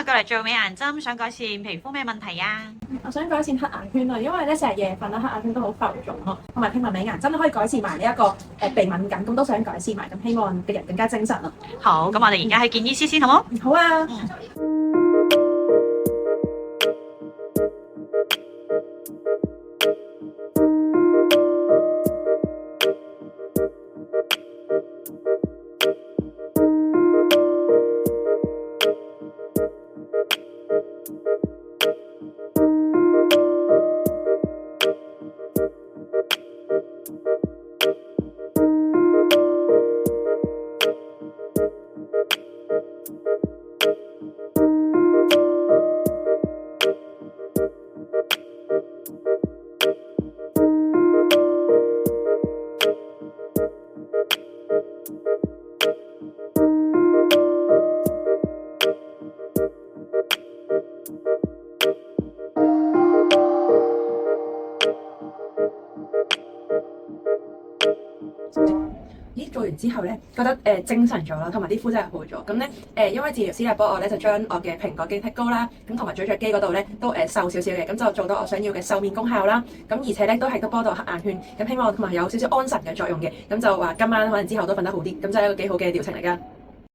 日過嚟做美顏針，想改善皮膚咩問題啊？我想改善黑眼圈啊，因為咧成日夜瞓啦，黑眼圈都好浮腫咯。同埋聽聞美顏針都可以改善埋呢一個鼻敏感，咁都想改善埋，咁希望個人更加精神咯。好，咁我哋而家去見醫師先，好冇？好啊。咦，做完之後咧，覺得精神咗啦，同埋啲膚真係好咗。咁咧因為治療師咧幫我咧就將我嘅蘋果肌剔高啦，咁同埋咀嚼肌嗰度咧都瘦少少嘅，咁就做到我想要嘅瘦面功效啦。咁而且咧都幫到黑眼圈，咁希望同埋有少少安神嘅作用嘅。咁就話今晚可能之後都瞓得好啲，咁就係一個幾好嘅療程嚟㗎。